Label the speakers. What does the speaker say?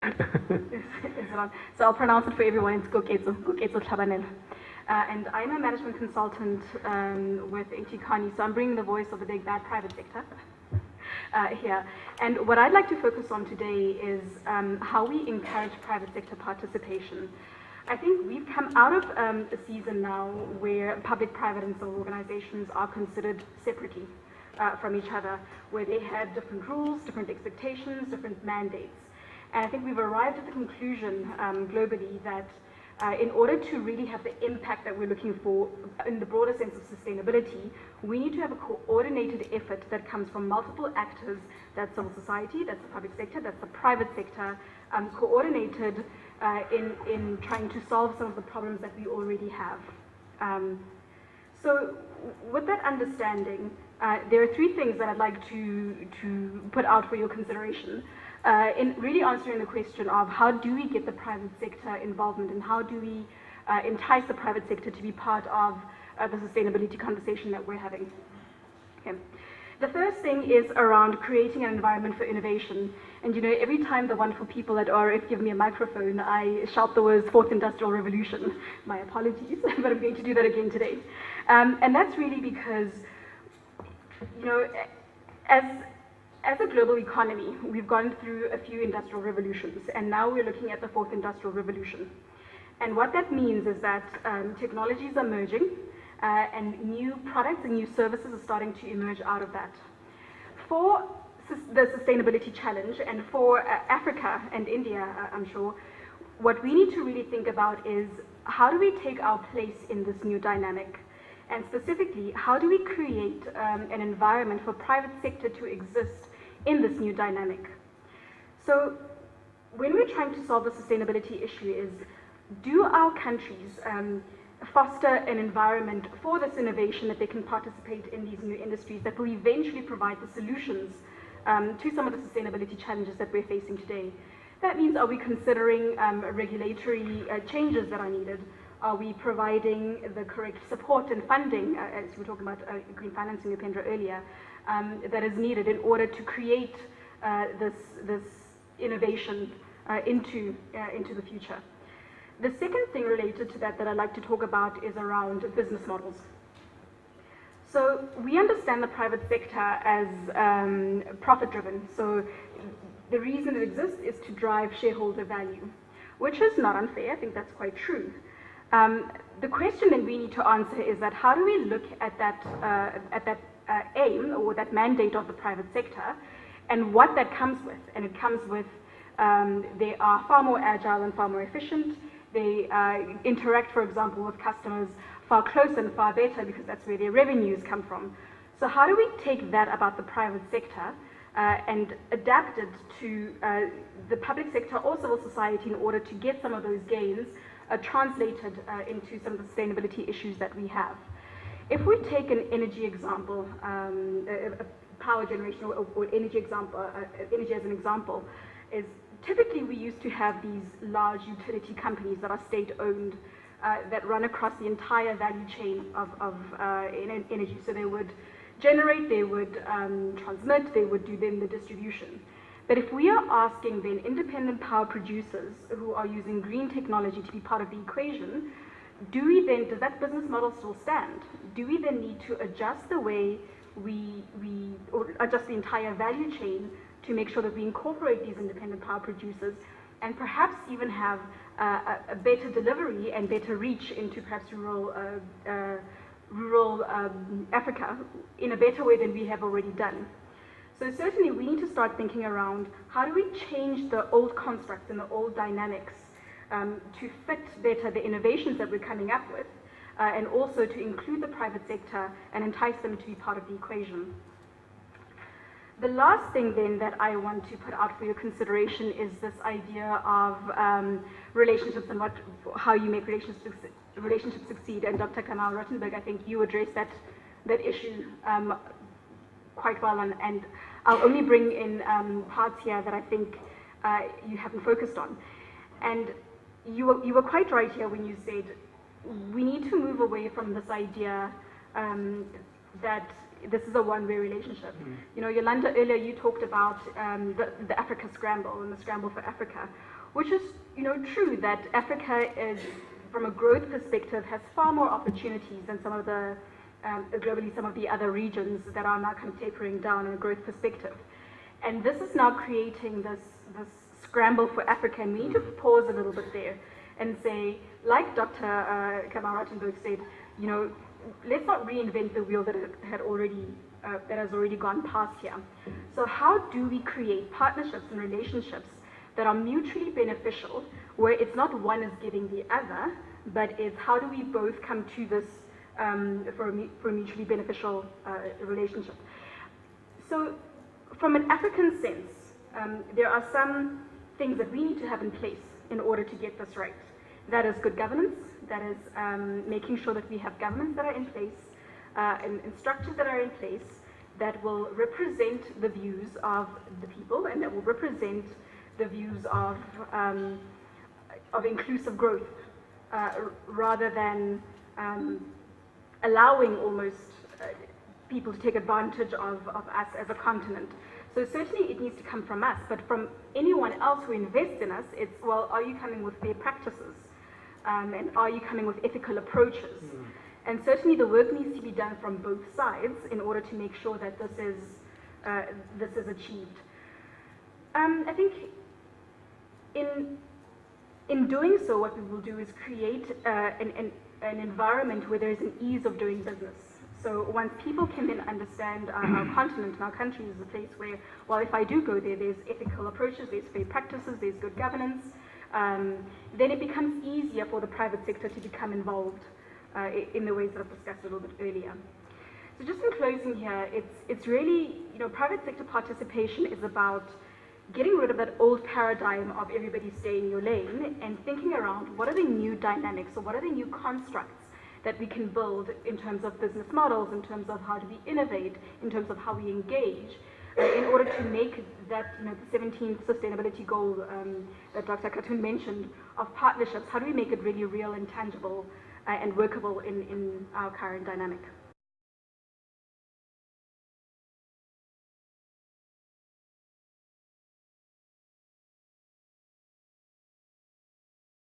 Speaker 1: Is it on? So I'll pronounce it for everyone. It's Koketso Tlhabanelo. And I'm a management consultant with HE. So I'm bringing the voice of the big bad private sector here. And what I'd like to focus on today is how we encourage private sector participation. I think we've come out of a season now where public, private, and civil organizations are considered separately from each other, where they have different rules, different expectations, different mandates. And I think we've arrived at the conclusion globally that in order to really have the impact that we're looking for in the broader sense of sustainability, we need to have a coordinated effort that comes from multiple actors. That's civil society, that's the public sector, that's the private sector, coordinated in trying to solve some of the problems that we already have. So with that understanding, there are three things that I'd like to put out for your consideration. In really answering the question of how do we get the private sector involvement and how do we entice the private sector to be part of the sustainability conversation that we're having. Okay. The first thing is around creating an environment for innovation. And you know, every time the wonderful people at RF give me a microphone, I shout the words Fourth Industrial Revolution. My apologies, but I'm going to do that again today. And that's really because, you know, as a global economy, we've gone through a few industrial revolutions, and now we're looking at the fourth industrial revolution. And what that means is that technologies are merging, and new products and new services are starting to emerge out of that. For the sustainability challenge, and for Africa and India, I'm sure, what we need to really think about is how do we take our place in this new dynamic? And specifically, how do we create an environment for private sector to exist in this new dynamic? So when we're trying to solve the sustainability issue is, do our countries foster an environment for this innovation that they can participate in these new industries that will eventually provide the solutions to some of the sustainability challenges that we're facing today? That means, are we considering regulatory changes that are needed? Are we providing the correct support and funding, as we were talking about green financing, Upendra, earlier, that is needed in order to create this innovation into the future? The second thing related to that I'd like to talk about is around business models. So we understand the private sector as profit-driven. So the reason it exists is to drive shareholder value, which is not unfair. I think that's quite true. The question that we need to answer is that how do we look at that aim or that mandate of the private sector and what that comes with? And it comes with they are far more agile and far more efficient. They interact, for example, with customers far closer and far better because that's where their revenues come from. So how do we take that about the private sector and adapt it to the public sector or civil society in order to get some of those gains translated into some of the sustainability issues that we have? If we take an energy example, a power generation or energy example, energy as an example, is typically we used to have these large utility companies that are state-owned that run across the entire value chain of energy. So they would generate, they would transmit, they would do then the distribution. But if we are asking then independent power producers who are using green technology to be part of the equation, does that business model still stand? Do we then need to adjust the way or adjust the entire value chain to make sure that we incorporate these independent power producers and perhaps even have a better delivery and better reach into perhaps rural Africa in a better way than we have already done? So certainly we need to start thinking around how do we change the old constructs and the old dynamics to fit better the innovations that we're coming up with and also to include the private sector and entice them to be part of the equation. The last thing then that I want to put out for your consideration is this idea of relationships and how you make relationships succeed. And Dr. Kamal Rottenberg, I think you addressed that issue quite well, and I'll only bring in parts here that I think you haven't focused on. And you were quite right here when you said we need to move away from this idea that this is a one-way relationship. You know, Yolanda, earlier you talked about the Africa Scramble and the Scramble for Africa, which is, you know, true that Africa is, from a growth perspective, has far more opportunities than some of the, globally, some of the other regions that are now kind of tapering down in a growth perspective. And this is now creating this scramble for Africa, and we need to pause a little bit there and say, like Dr. Kamal Rattenberg said, you know, let's not reinvent the wheel that has already gone past here. So how do we create partnerships and relationships that are mutually beneficial, where it's not one is giving the other, but it's how do we both come to this for a mutually beneficial relationship. So from an African sense, there are some things that we need to have in place in order to get this right. That is good governance, that is making sure that we have governments that are in place and structures that are in place that will represent the views of the people and that will represent the views of inclusive growth rather than allowing almost people to take advantage of us as a continent. So certainly it needs to come from us, but from anyone else who invests in us, it's, well, are you coming with fair practices? And are you coming with ethical approaches? And certainly the work needs to be done from both sides in order to make sure that this is achieved. I think in doing so, what we will do is create an environment where there is an ease of doing business. So once people can then understand our continent and our country is a place where, well, if I do go there, there's ethical approaches, there's fair practices, there's good governance, then it becomes easier for the private sector to become involved in the ways that I've discussed a little bit earlier. So just in closing here, it's really, you know, private sector participation is about getting rid of that old paradigm of everybody stay in your lane and thinking around what are the new dynamics or what are the new constructs that we can build in terms of business models, in terms of how do we innovate, in terms of how we engage, in order to make that, you know, the 17th sustainability goal that Dr. Khatun mentioned of partnerships, how do we make it really real and tangible and workable in our current dynamic?